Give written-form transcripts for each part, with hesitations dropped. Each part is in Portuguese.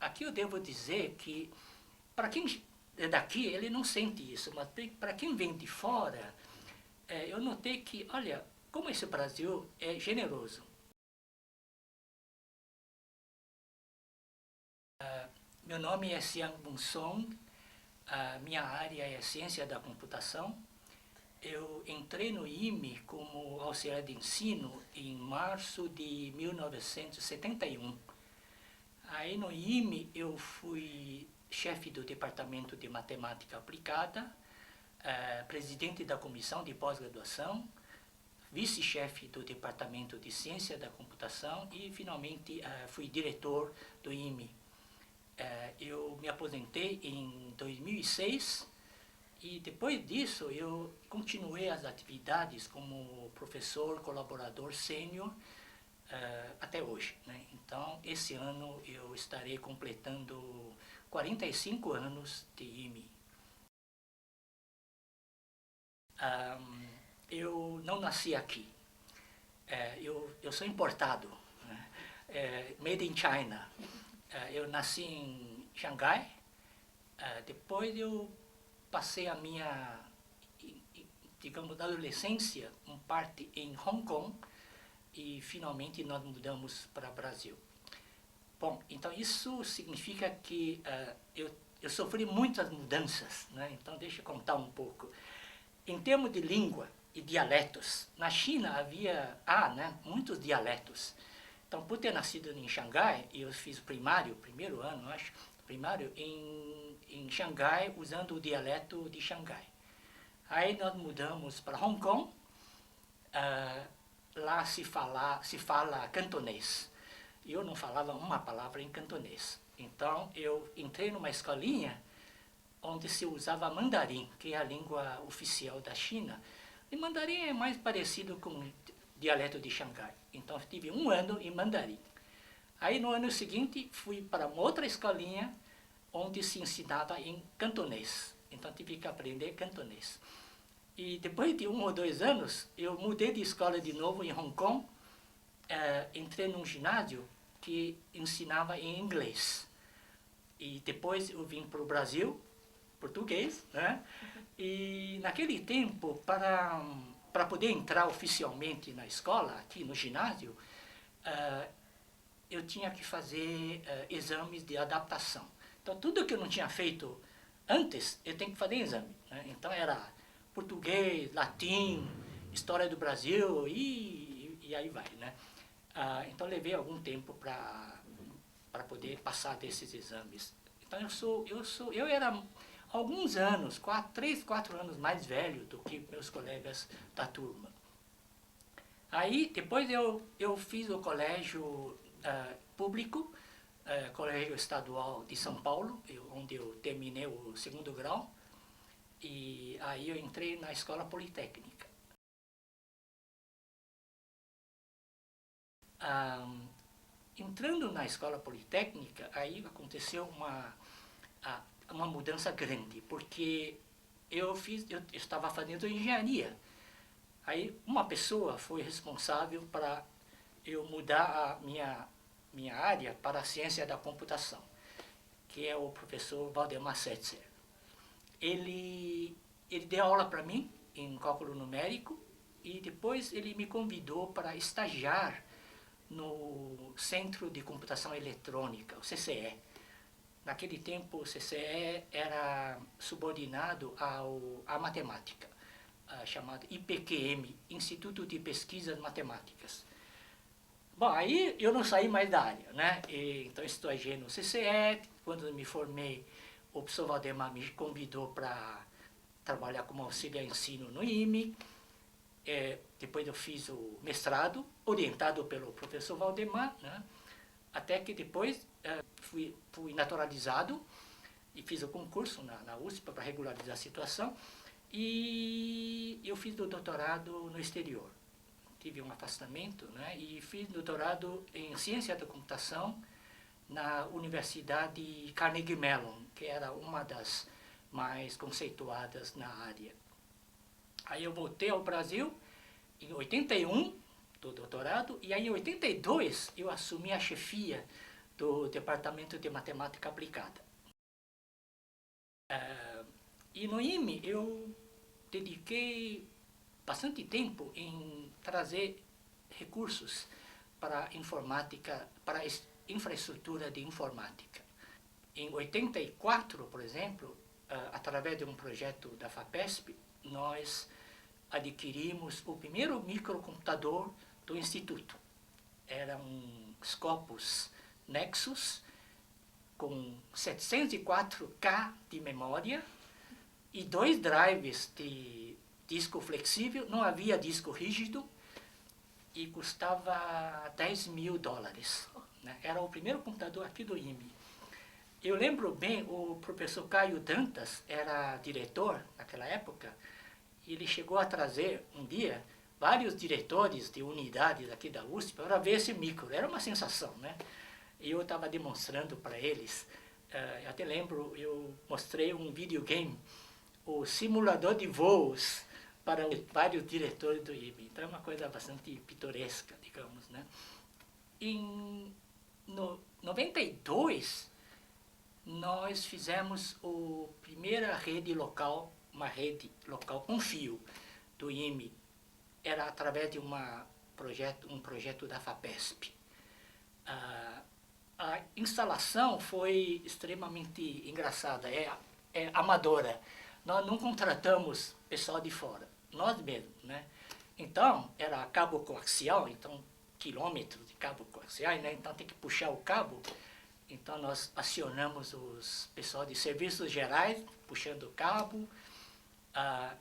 aqui eu devo dizer que, para quem é daqui, ele não sente isso, mas para quem vem de fora, eu notei que, olha, como esse Brasil é generoso. Meu nome é Siang Bung Song, a minha área é Ciência da Computação. Eu entrei no IME como auxiliar de ensino em março de 1971. Aí no IME eu fui chefe do Departamento de Matemática Aplicada, presidente da Comissão de Pós-Graduação, vice-chefe do Departamento de Ciência da Computação e, finalmente, fui diretor do IME. Eu me aposentei em 2006 e, depois disso, eu continuei as atividades como professor, colaborador sênior, até hoje, né? Então, esse ano eu estarei completando 45 anos de IME. Eu não nasci aqui. Eu sou importado, né? Made in China. Eu nasci em Xangai. Depois eu passei a minha, digamos, adolescência, parte em Hong Kong, e finalmente nós mudamos para o Brasil. Bom, então isso significa que eu sofri muitas mudanças, né? Então deixa eu contar um pouco. Em termos de língua e dialetos, na China há muitos dialetos. Então, por ter nascido em Xangai, eu fiz primeiro ano, acho, primário em Xangai, usando o dialeto de Xangai. Aí nós mudamos para Hong Kong, lá se fala cantonês. Eu não falava uma palavra em cantonês. Então, eu entrei numa escolinha onde se usava mandarim, que é a língua oficial da China. E mandarim é mais parecido com o dialeto de Xangai. Então, eu tive um ano em mandarim. Aí, no ano seguinte, fui para uma outra escolinha onde se ensinava em cantonês. Então, tive que aprender cantonês. E depois de 1 ou 2 anos, eu mudei de escola de novo em Hong Kong, entrei num ginásio que ensinava em inglês. E depois eu vim para o Brasil, português, né? E naquele tempo, para poder entrar oficialmente na escola, aqui no ginásio, eu tinha que fazer exames de adaptação. Então, tudo que eu não tinha feito antes, eu tenho que fazer exame, né? Então, era português, latim, história do Brasil e aí vai, né? Então, levei algum tempo para poder passar desses exames. Então, eu era alguns anos, 3, 4 anos mais velho do que meus colegas da turma. Aí, depois eu fiz o colégio público, Colégio Estadual de São Paulo, onde eu terminei o 2º grau, e aí eu entrei na Escola Politécnica. Entrando na Escola Politécnica, aí aconteceu uma mudança grande, porque eu estava fazendo engenharia. Aí uma pessoa foi responsável para eu mudar a minha área para a ciência da computação, que é o professor Valdemar Setzer. Ele deu aula para mim em cálculo numérico e depois ele me convidou para estagiar no Centro de Computação Eletrônica, o CCE. Naquele tempo, o CCE era subordinado à matemática, chamado IPQM, Instituto de Pesquisas Matemáticas. Bom, aí eu não saí mais da área, né? Então, estagiei no CCE. Quando me formei, o professor Valdemar me convidou para trabalhar como auxiliar ensino no IME. Depois eu fiz o mestrado, orientado pelo professor Valdemar, né? Até que depois fui naturalizado e fiz o concurso na USP para regularizar a situação. E eu fiz o doutorado no exterior. Tive um afastamento, né? E fiz doutorado em ciência da computação na Universidade Carnegie Mellon, que era uma das mais conceituadas na área. Aí eu voltei ao Brasil em 81, do doutorado, e aí em 82 eu assumi a chefia do Departamento de Matemática Aplicada. E no IME eu dediquei bastante tempo em trazer recursos para informática, para infraestrutura de informática. Em 84, por exemplo, através de um projeto da FAPESP, nós adquirimos o primeiro microcomputador do Instituto. Era um Scopus Nexus com 704K de memória e 2 drives de disco flexível, não havia disco rígido, e custava $10.000. Né? Era o primeiro computador aqui do IME. Eu lembro bem, o professor Caio Dantas era diretor naquela época, e ele chegou a trazer um dia vários diretores de unidades aqui da USP para ver esse micro. Era uma sensação, né? E eu estava demonstrando para eles, eu até lembro, eu mostrei um videogame, o simulador de voos, para vários diretores do IME. Então é uma coisa bastante pitoresca, digamos, né? Em 92, nós fizemos a primeira rede local, uma rede local com fio do IME. Era através de um projeto da FAPESP. A instalação foi extremamente engraçada, é amadora. Nós não contratamos pessoal de fora, nós mesmos, né? Então, era cabo coaxial, então quilômetros de cabo coaxial, né? Então tem que puxar o cabo. Então nós acionamos os pessoal de serviços gerais, puxando o cabo.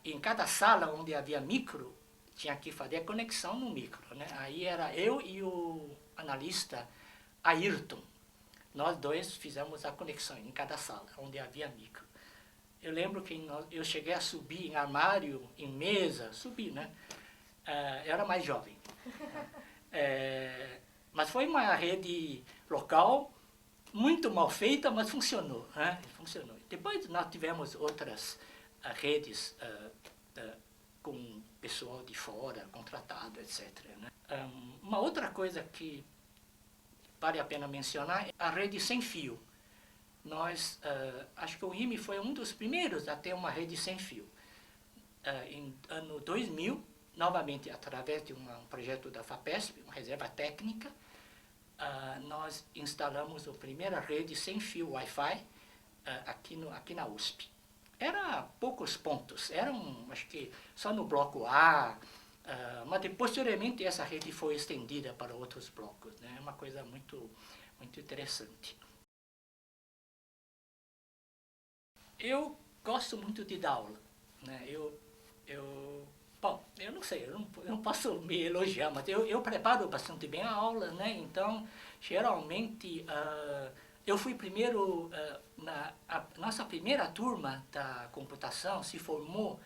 Em cada sala onde havia micro, tinha que fazer a conexão no micro, né? Aí era eu e o analista Ayrton. Nós dois fizemos a conexão em cada sala onde havia micro. Eu lembro que eu cheguei a subir em armário, em mesa, subi, né? Eu era mais jovem. Mas foi uma rede local, muito mal feita, mas funcionou, né? Funcionou. Depois nós tivemos outras redes com pessoal de fora, contratado, etc. Né? Uma outra coisa que vale a pena mencionar é a rede sem fio. Nós, acho que o IME foi um dos primeiros a ter uma rede sem fio. Em ano 2000, novamente através de um projeto da FAPESP, uma reserva técnica, nós instalamos a primeira rede sem fio Wi-Fi aqui na USP. Era poucos pontos, eram, acho que só no bloco A, mas posteriormente essa rede foi estendida para outros blocos, né? É uma coisa muito, muito interessante. Eu gosto muito de dar aula, né? Bom, eu não sei, eu não posso me elogiar, mas eu preparo bastante bem a aula, né? Então, geralmente, eu fui primeiro, a nossa primeira turma da computação se formou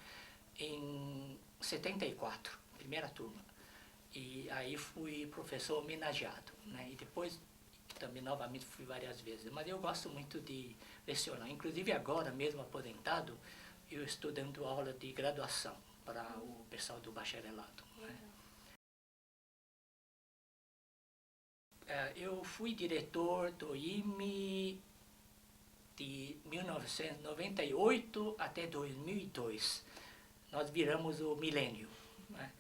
em 74, primeira turma. E aí fui professor homenageado, né? E depois também novamente fui várias vezes, mas eu gosto muito de lecionar. Inclusive agora, mesmo aposentado, eu estou dando aula de graduação para o pessoal do bacharelado. Né? Eu fui diretor do IME de 1998 até 2002. Nós viramos o milênio. Né?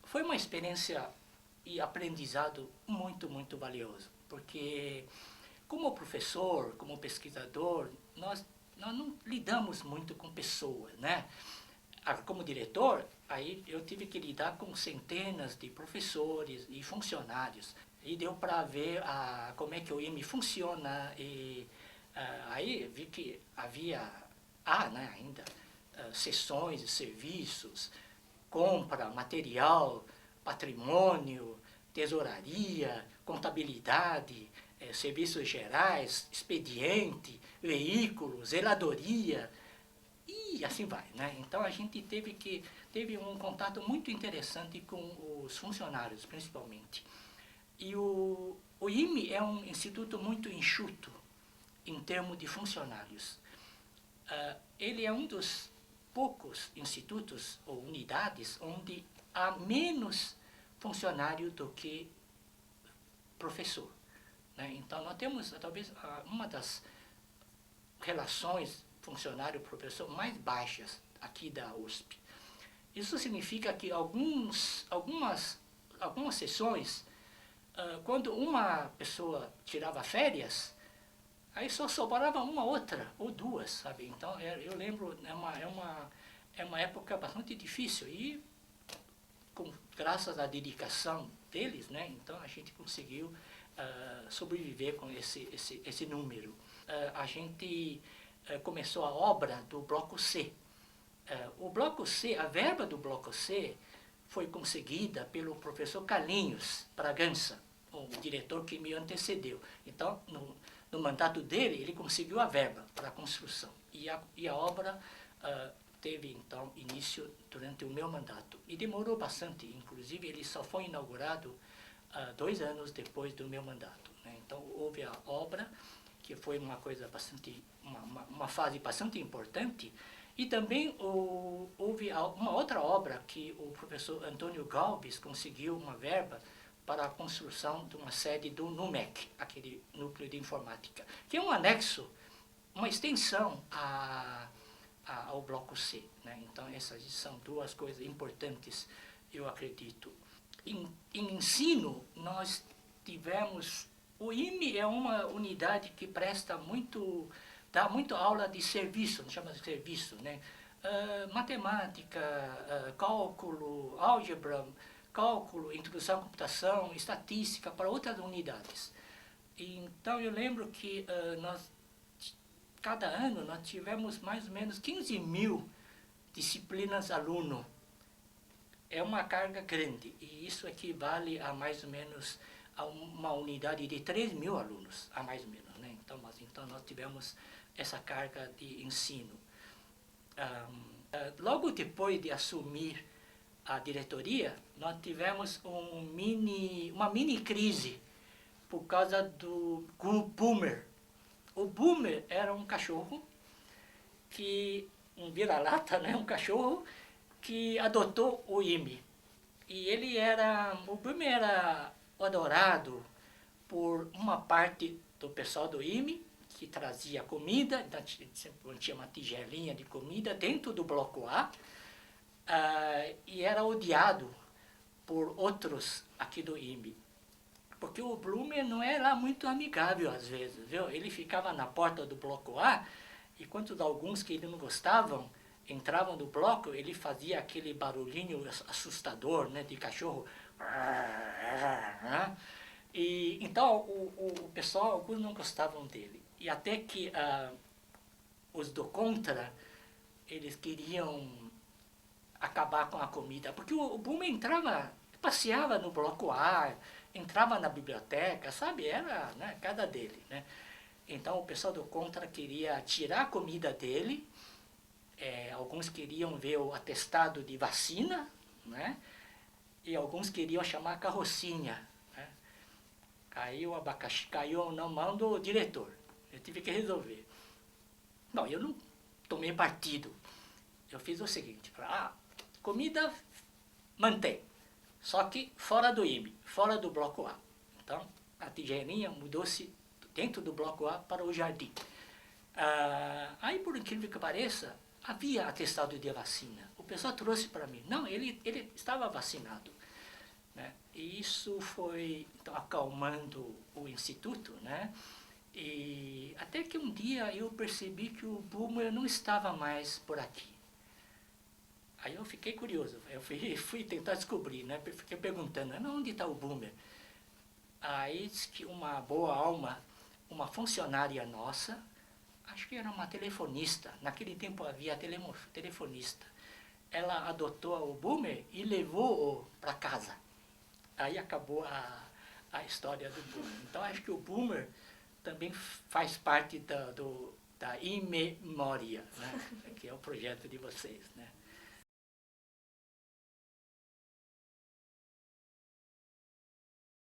Foi uma experiência e aprendizado muito, muito valioso, porque como professor, como pesquisador, nós não lidamos muito com pessoas, né? Como diretor, aí eu tive que lidar com centenas de professores e funcionários, e deu para ver como é que o IME funciona, e aí vi que há, né, ainda sessões de serviços, compra, material, patrimônio, tesouraria, contabilidade, serviços gerais, expediente, veículo, zeladoria, e assim vai, né? Então a gente teve um contato muito interessante com os funcionários, principalmente. E o IME é um instituto muito enxuto em termos de funcionários. Ele é um dos poucos institutos ou unidades onde há menos funcionário do que professor. né? Então, nós temos, talvez, uma das relações funcionário-professor mais baixas aqui da USP. Isso significa que algumas sessões, quando uma pessoa tirava férias, aí só sobrava uma outra, ou duas, sabe? Então, eu lembro, é uma época bastante difícil e, graças à dedicação deles, né? Então, a gente conseguiu sobreviver com esse número. A gente começou a obra do Bloco C. O Bloco C, a verba do Bloco C foi conseguida pelo professor Carlinhos Bragança, o diretor que me antecedeu. Então, no mandato dele, ele conseguiu a verba para a construção. E a obra teve, então, início durante o meu mandato. E demorou bastante, inclusive ele só foi inaugurado 2 anos depois do meu mandato, né? Então, houve a obra, que foi uma coisa bastante, uma fase bastante importante, e também houve uma outra obra que o professor Antônio Galves conseguiu uma verba para a construção de uma sede do NUMEC, aquele núcleo de informática, que é um anexo, uma extensão ao Bloco C, né? Então, essas são duas coisas importantes, eu acredito. Em ensino, nós tivemos... O IME é uma unidade que dá muito aula de serviço, chama de serviço, né? Matemática, cálculo, álgebra, cálculo, introdução à computação, estatística, para outras unidades. Então, eu lembro que cada ano nós tivemos mais ou menos 15.000 disciplinas aluno. É uma carga grande, e isso equivale a mais ou menos a uma unidade de 3.000 alunos, a mais ou menos, né? Então, nós tivemos essa carga de ensino. Logo depois de assumir a diretoria, nós tivemos uma mini crise por causa do Boomer. O Boomer era um cachorro, um vira-lata, né? Um cachorro que adotou o IME. E o Boomer era adorado por uma parte do pessoal do IME, que trazia comida, sempre tinha uma tigelinha de comida dentro do Bloco A, e era odiado por outros aqui do IME. Porque o Blumer não era muito amigável às vezes, viu? Ele ficava na porta do Bloco A, e quando alguns que ele não gostavam entravam no bloco, ele fazia aquele barulhinho assustador, né, de cachorro. E então o pessoal, alguns não gostavam dele. E até que os do contra, eles queriam acabar com a comida, porque o Boomer passeava no Bloco A, entrava na biblioteca, sabe, era, né, cada dele, né? Então o pessoal do contra queria tirar a comida dele, alguns queriam ver o atestado de vacina, né? E alguns queriam chamar a carrocinha, né? Caiu o abacaxi, caiu na mão do diretor, eu tive que resolver. Não, eu não tomei partido, eu fiz o seguinte: comida mantém, só que fora do IME, fora do Bloco A. Então, a tigelinha mudou-se dentro do Bloco A para o jardim. Aí, por incrível que pareça, havia atestado de vacina. O pessoal trouxe para mim. Não, ele estava vacinado, né? E isso foi, então, acalmando o instituto, né? E até que um dia eu percebi que o Boomer não estava mais por aqui. Aí eu fiquei curioso, eu fui tentar descobrir, né? Fiquei perguntando, onde está o Boomer? Aí disse que uma boa alma, uma funcionária nossa, acho que era uma telefonista, naquele tempo havia telefonista, ela adotou o Boomer e levou-o para casa. Aí acabou a história do Boomer. Então acho que o Boomer também faz parte da In Memoria, né? Que é o projeto de vocês, né?